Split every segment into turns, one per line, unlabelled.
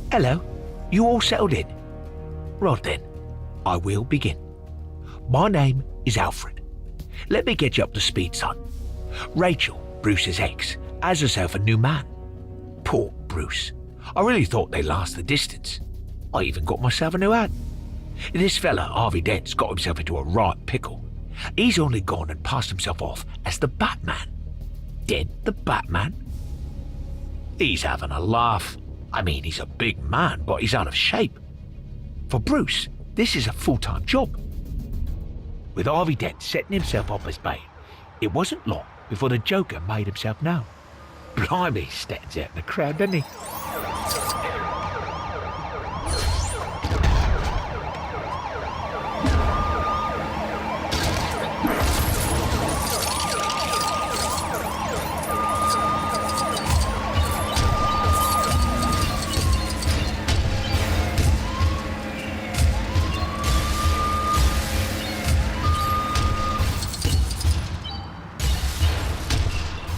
Hello, you all settled in? Right then, I will begin. My name is Alfred. Let me get you up to speed, son. Rachel, Bruce's ex, has herself a new man. Poor Bruce. I really thought they'd last the distance. I even got myself a new hat. This fella, Harvey Dent's got himself into a right pickle. He's only gone and passed himself off as the Batman. Dent the Batman? He's having a laugh. I mean, he's a big man, but he's out of shape. For Bruce, this is a full-time job. With Harvey Dent setting himself up as Bane, it wasn't long before the Joker made himself known. Blimey, he stands out in the crowd, doesn't he?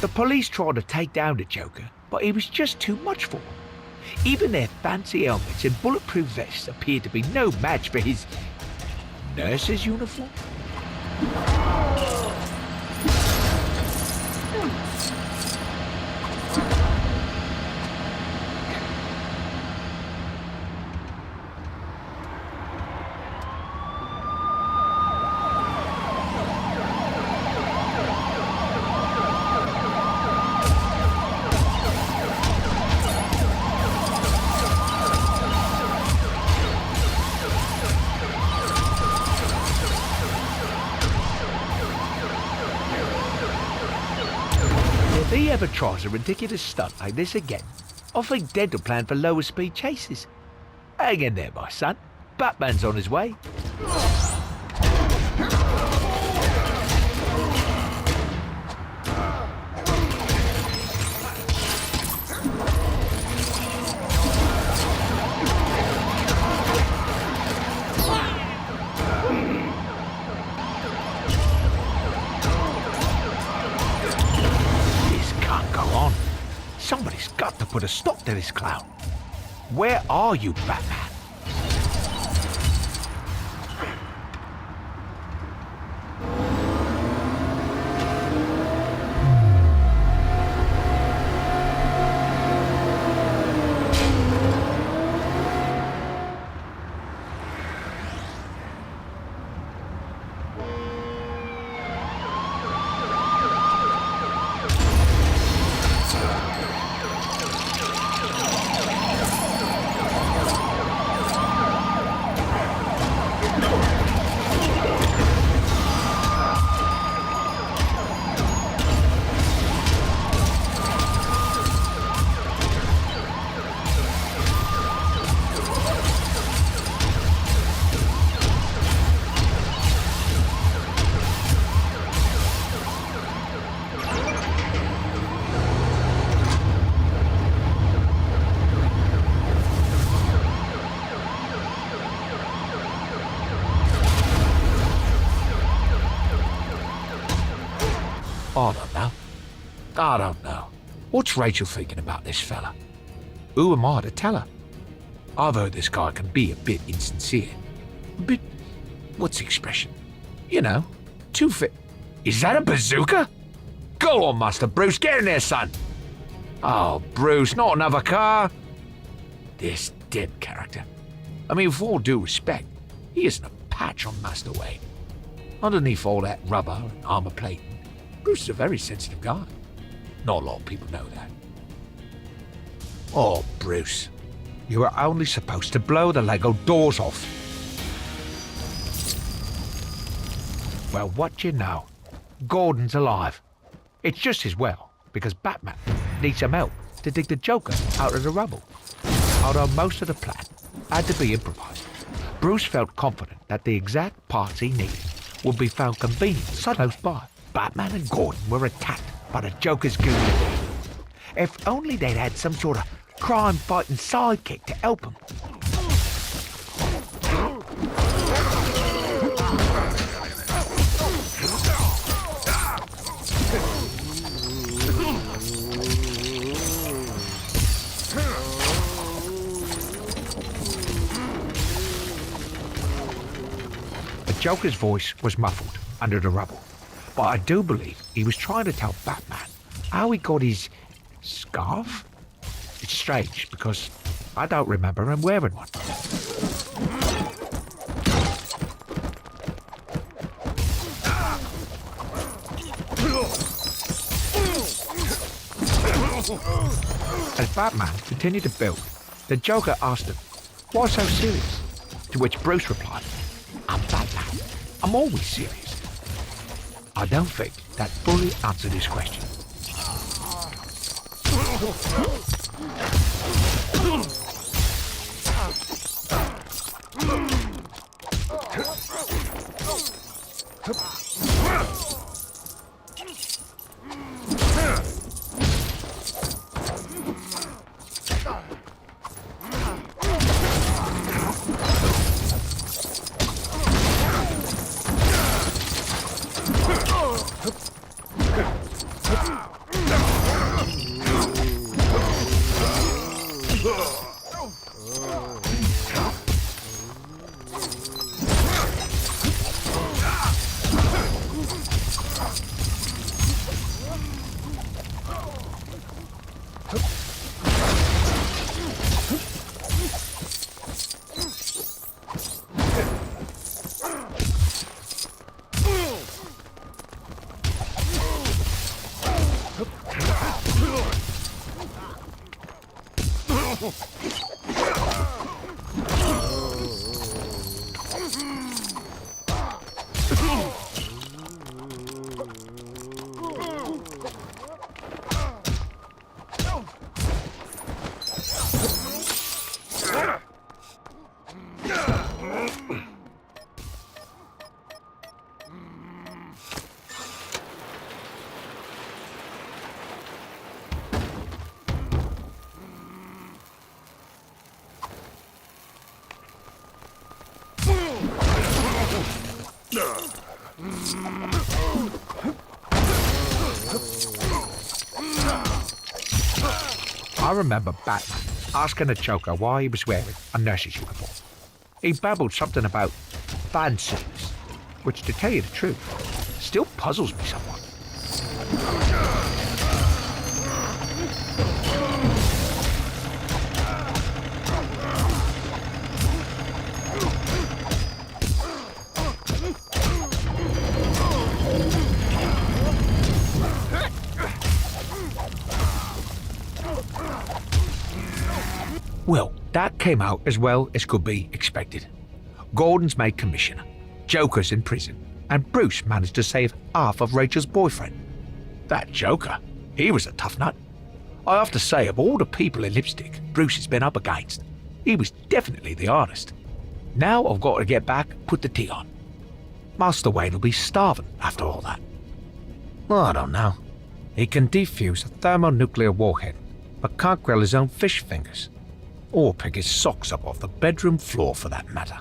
The police tried to take down the Joker, but he was just too much for them. Even their fancy helmets and bulletproof vests appeared to be no match for his nurse's uniform. If he ever tries a ridiculous stunt like this again, I think Dent will plan for lower speed chases. Hang in there, my son. Batman's on his way. Somebody's got to put a stop to this clown. Where are you, Batman? I don't know. What's Rachel thinking about this fella? Who am I to tell her? I've heard this guy can be a bit insincere. A bit, what's the expression? You know, too fit. Is that a bazooka? Go on, Master Bruce, get in there, son. Oh, Bruce, not another car. This Dent character. I mean, with all due respect, he isn't a patch on Master Wayne. Underneath all that rubber and armor plating, Bruce is a very sensitive guy. Not a lot of people know that. Oh, Bruce, you were only supposed to blow the Lego doors off. Well, what you know? Gordon's alive. It's just as well, because Batman needs some help to dig the Joker out of the rubble. Although most of the plan had to be improvised, Bruce felt confident that the exact parts he needed would be found convenient so close by. Batman and Gordon were attacked by the Joker's goons. If only they'd had some sort of crime-fighting sidekick to help them. Joker's voice was muffled under the rubble, but I do believe he was trying to tell Batman how he got his scarf. It's strange because I don't remember him wearing one. As Batman continued to build, the Joker asked him, "Why so serious?" To which Bruce replied, "I'm Batman. I'm always serious." I don't think that fully answered his question. I remember Batman asking the Joker why he was wearing a nurse's uniform. He babbled something about fan service, which, to tell you the truth, still puzzles me somewhat. Well, that came out as well as could be expected. Gordon's made commissioner, Joker's in prison, and Bruce managed to save half of Rachel's boyfriend. That Joker, he was a tough nut. I have to say, of all the people in Lipstick Bruce has been up against, he was definitely the hardest. Now I've got to get back and put the tea on. Master Wayne will be starving after all that. Well, I don't know. He can defuse a thermonuclear warhead, but can't grill his own fish fingers. Or pick his socks up off the bedroom floor for that matter.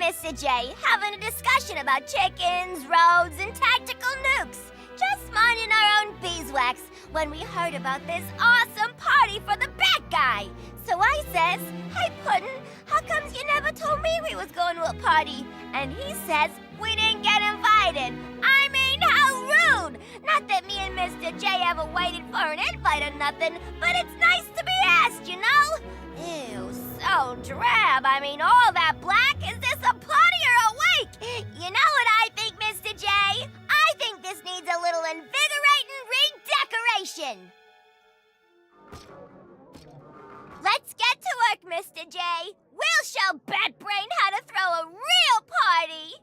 Mr. J having a discussion about chickens, roads, and tactical nukes. Just minding our own beeswax when we heard about this awesome party for the bad guy. So I says, "Hey Puddin', how comes you never told me we was going to a party?" And he says, "We didn't get invited." I mean, how rude! Not that me and Mr. J ever waited for an invite or nothing, but it's nice to be asked, you know? Ew, so drab. I mean, all that black? Is this a party or a wake? You know what I think, Mr. J? I think this needs a little invigorating redecoration. Let's get to work, Mr. J. We'll show Batbrain how to throw a real party.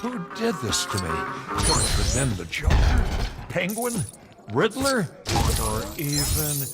Who did this to me? Could it have been the Joker, Penguin, Riddler, or even...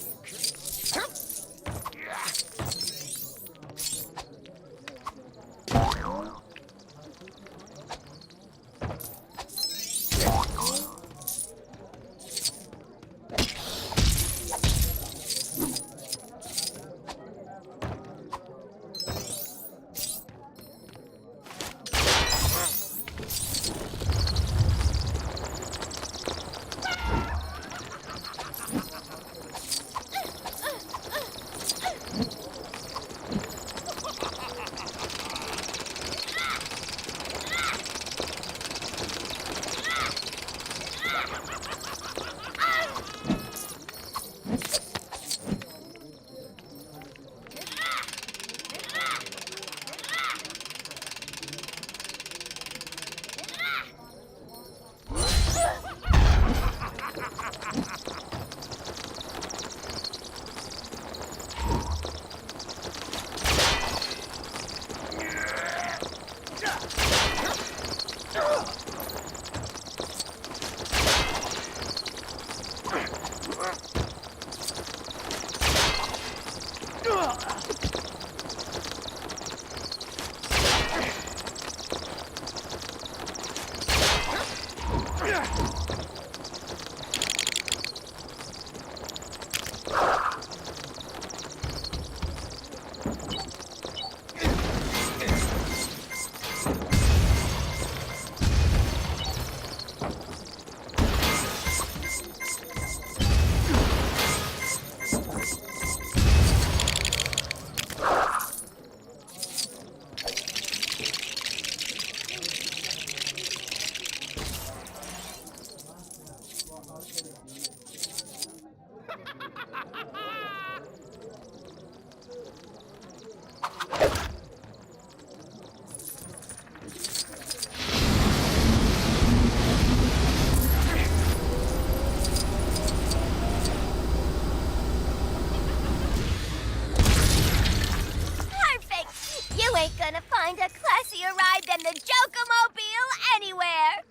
Gonna find a classier ride than the Joker-mobile anywhere!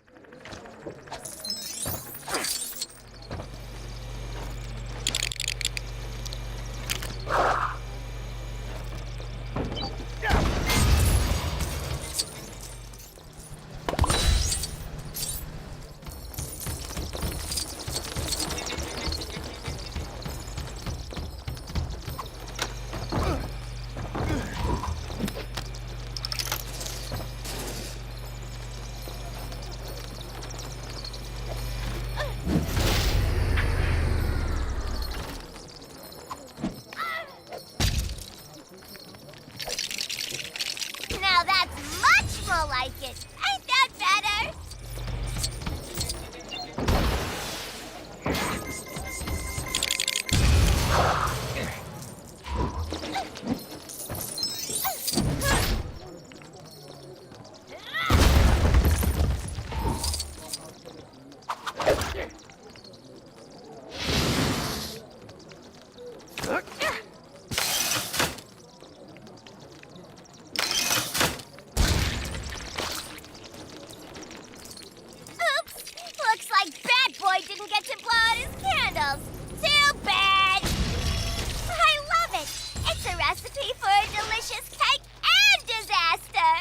Now that's much more like it. Ain't that better? Didn't get to blow out his candles. Too bad! I love it. It's a recipe for a delicious cake and disaster.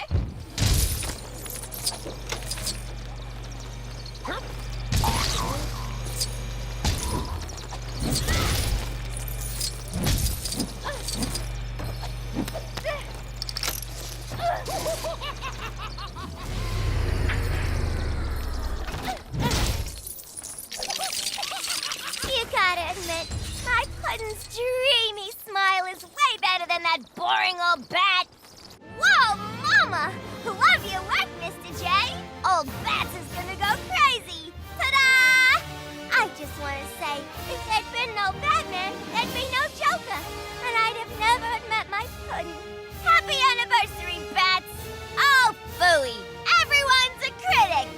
gotta admit, my puddin's dreamy smile is way better than that boring old bat. Whoa, Mama! Love your work, Mr. J. Old Bats is gonna go crazy. Ta-da! I just want to say, if there'd been no Batman, there'd be no Joker, and I'd have never had met my puddin'. Happy anniversary, Bats! Oh, phooey! Everyone's a critic!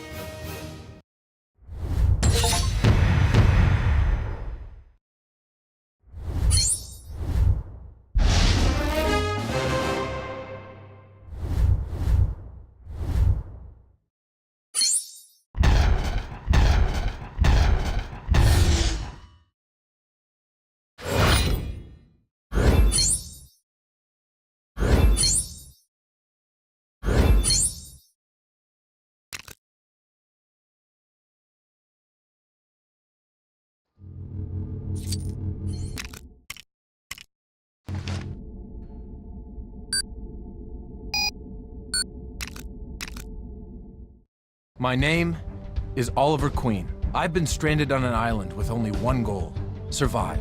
My name is Oliver Queen. I've been stranded on an island with only one goal: survive.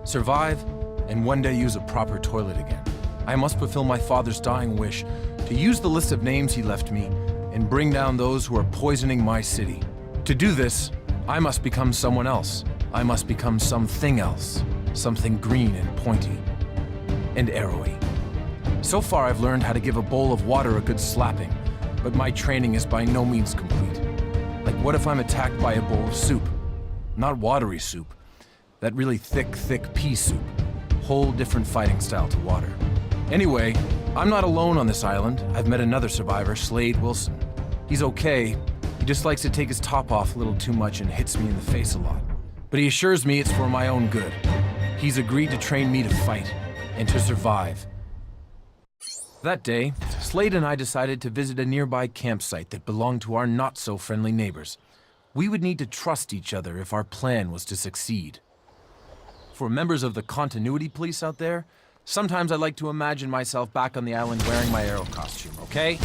Survive, and one day use a proper toilet again. I must fulfill my father's dying wish to use the list of names he left me and bring down those who are poisoning my city. To do this, I must become someone else. I must become something else. Something green and pointy and arrowy. So far, I've learned how to give a bowl of water a good slapping, but my training is by no means complete. Like, what if I'm attacked by a bowl of soup? Not watery soup. That really thick pea soup. Whole different fighting style to water. Anyway, I'm not alone on this island. I've met another survivor, Slade Wilson. He's okay. He just likes to take his top off a little too much and hits me in the face a lot. But he assures me it's for my own good. He's agreed to train me to fight and to survive. That day, Slade and I decided to visit a nearby campsite that belonged to our not-so-friendly neighbors. We would need to trust each other if our plan was to succeed. For members of the continuity police out there, sometimes I like to imagine myself back on the island wearing my arrow costume, okay?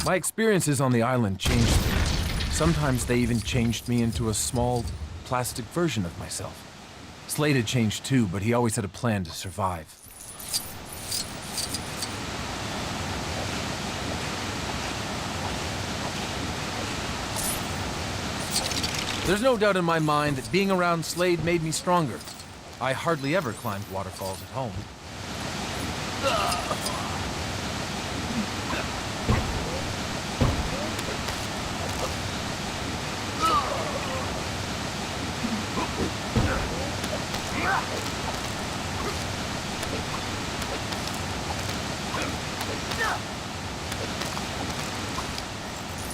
My experiences on the island changed me. Sometimes they even changed me into a small, plastic version of myself. Slade had changed too, but he always had a plan to survive. There's no doubt in my mind that being around Slade made me stronger. I hardly ever climbed waterfalls at home.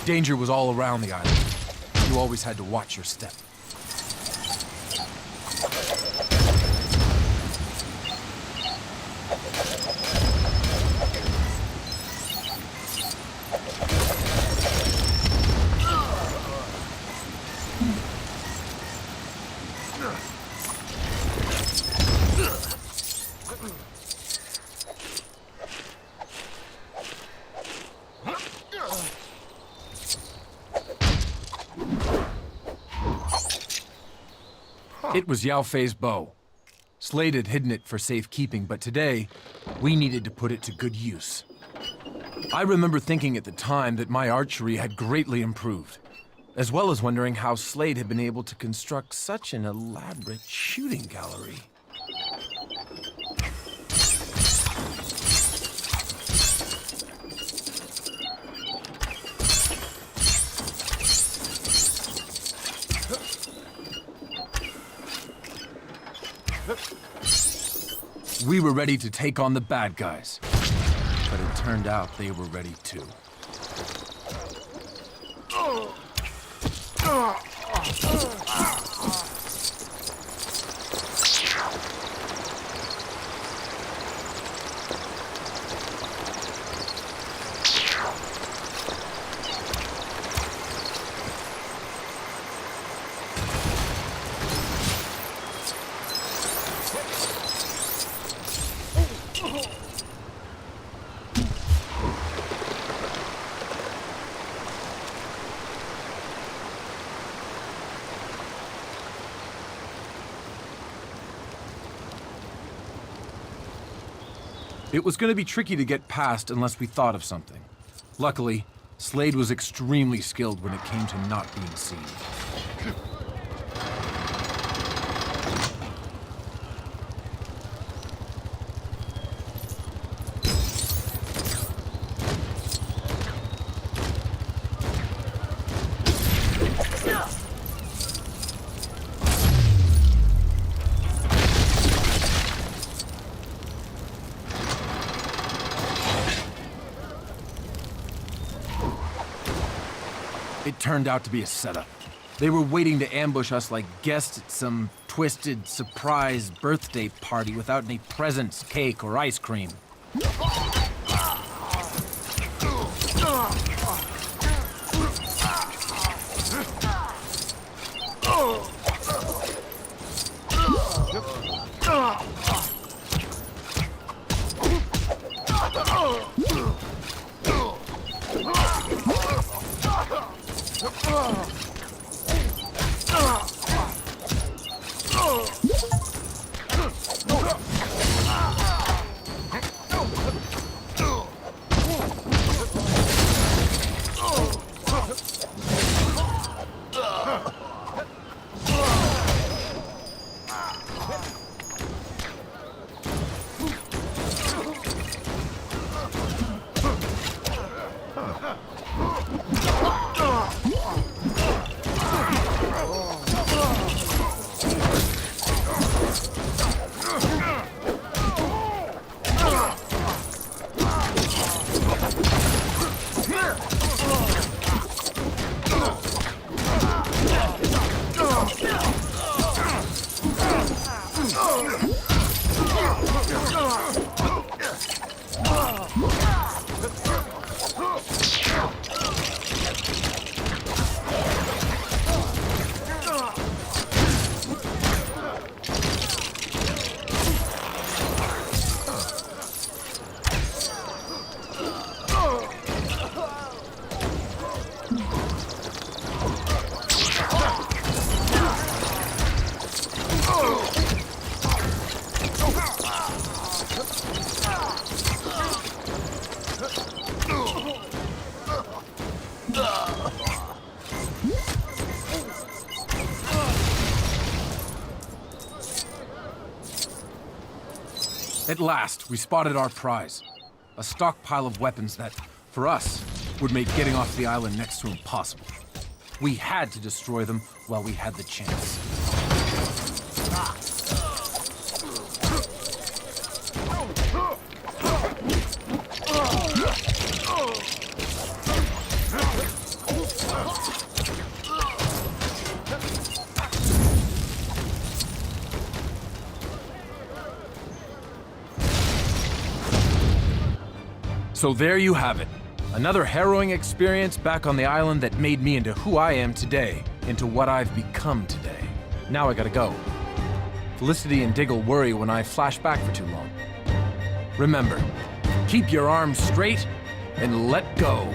Danger was all around the island. You always had to watch your step. It was Yao Fei's bow. Slade had hidden it for safekeeping, but today, we needed to put it to good use. I remember thinking at the time that my archery had greatly improved, as well as wondering how Slade had been able to construct such an elaborate shooting gallery. We were ready to take on the bad guys, but it turned out they were ready too. It was going to be tricky to get past unless we thought of something. Luckily, Slade was extremely skilled when it came to not being seen. It turned out to be a setup. They were waiting to ambush us like guests at some twisted surprise birthday party without any presents, cake, or ice cream. At last, we spotted our prize. A stockpile of weapons that, for us, would make getting off the island next to impossible. We had to destroy them while we had the chance. So there you have it. Another harrowing experience back on the island that made me into who I am today, into what I've become today. Now I gotta go. Felicity and Diggle worry when I flash back for too long. Remember, keep your arms straight and let go.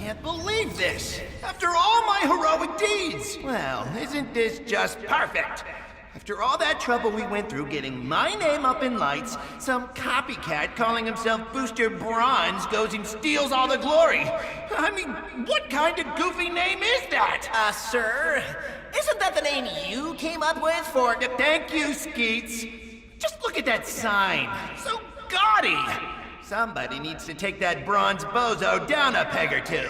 can't believe this! After all my heroic deeds! Well, isn't this just perfect? After all that trouble we went through getting my name up in lights, some copycat calling himself Booster Bronze goes and steals all the glory. I mean, what kind of goofy name is that?
Sir, isn't that the name you came up with for...
Thank you, Skeets. Just look at that sign. So gaudy. Somebody needs to take that bronze bozo down a peg or two.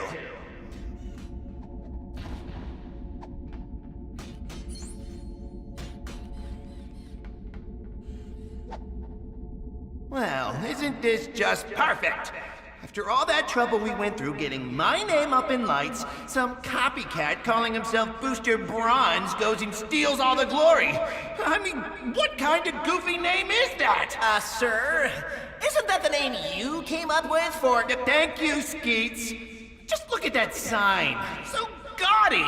Well, isn't this just perfect? After all that trouble we went through getting my name up in lights, some copycat calling himself Booster Bronze goes and steals all the glory. I mean, what kind of goofy name is that?
Sir, isn't that the name you came up with for...
Thank you, Skeets. Just look at that sign. So gaudy.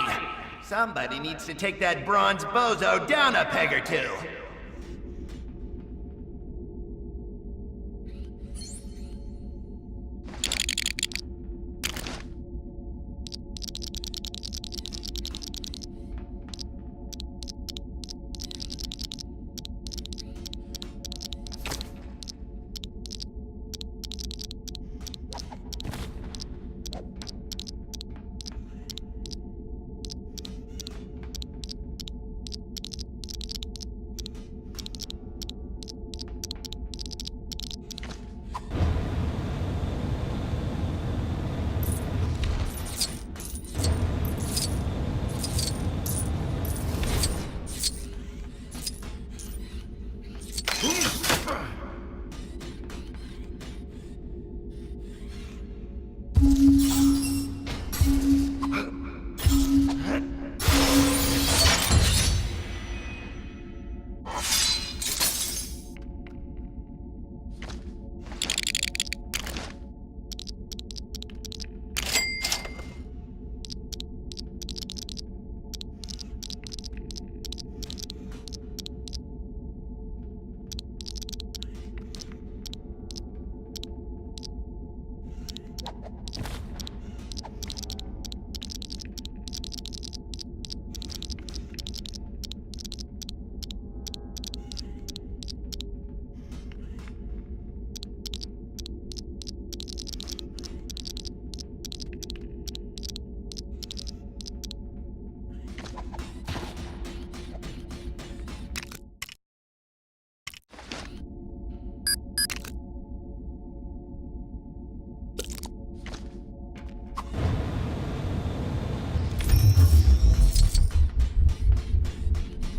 Somebody needs to take that bronze bozo down a peg or two.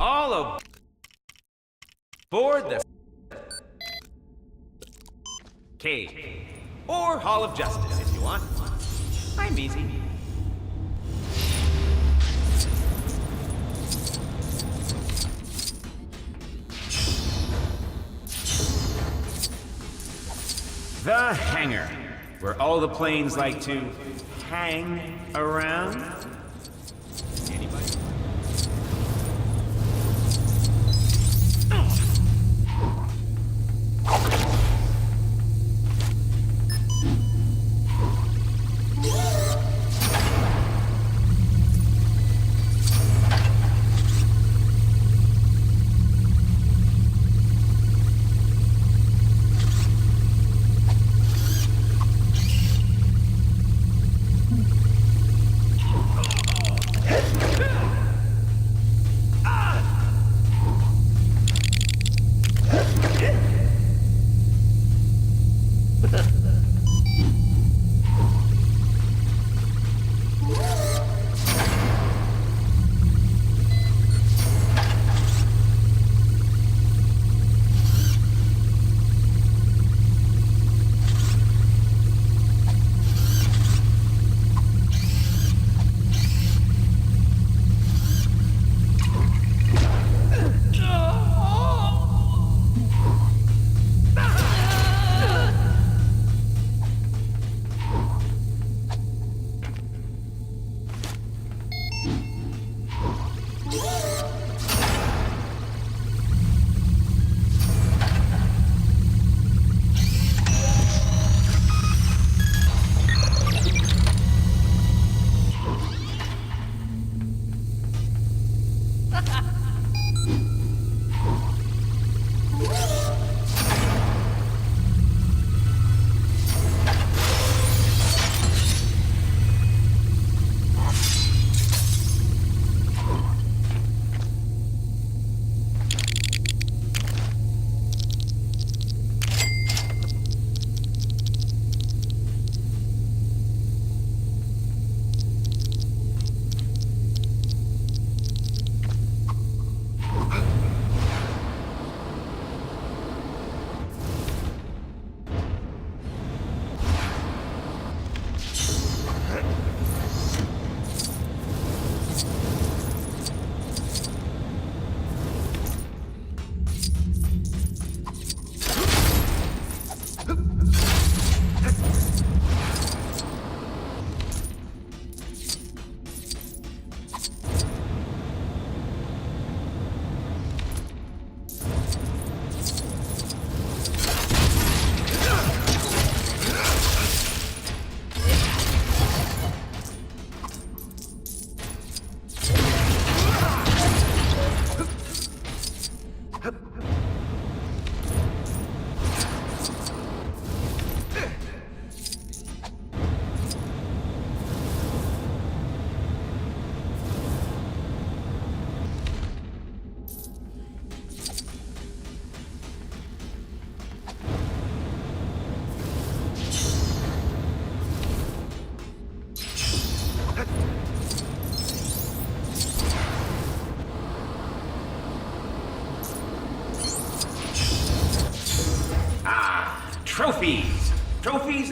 All aboard the cave, or Hall of Justice if you want. I'm easy. The hangar, where all the planes like to hang around. Anybody?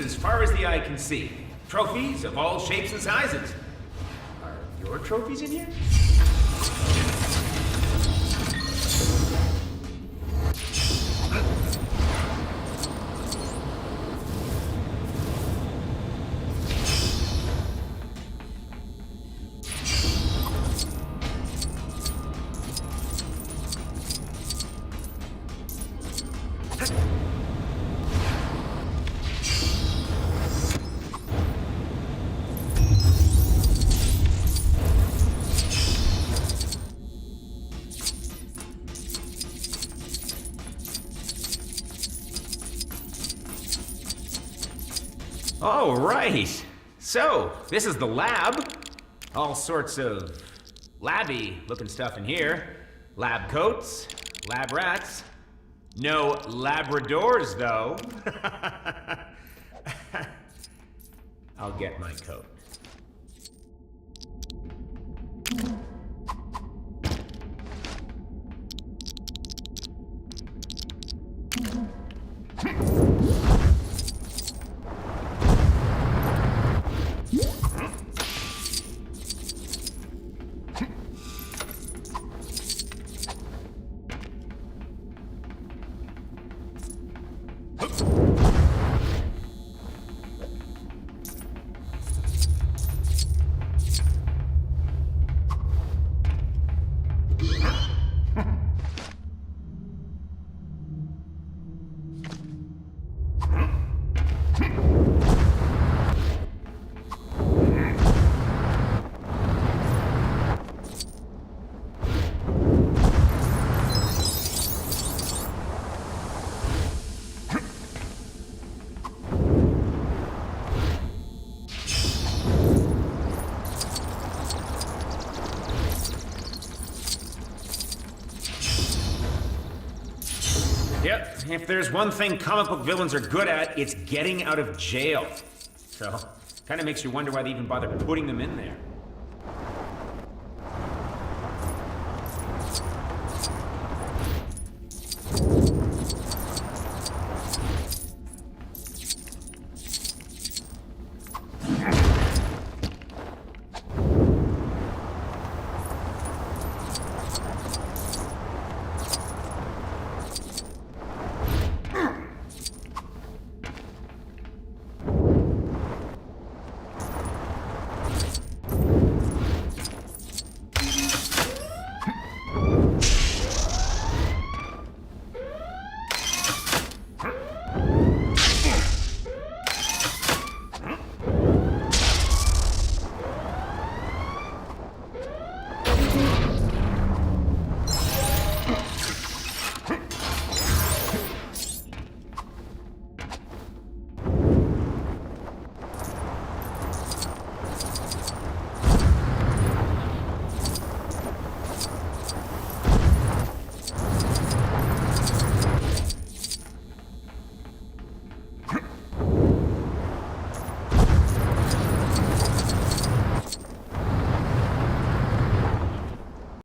as far as the eye can see. Trophies of all shapes and sizes. Are your trophies in here? Oh, right. So, this is the lab. All sorts of labby looking stuff in here. Lab coats, lab rats. No Labradors, though. I'll get my coat. Yep, if there's one thing comic book villains are good at, it's getting out of jail. So, kind of makes you wonder why they even bother putting them in there.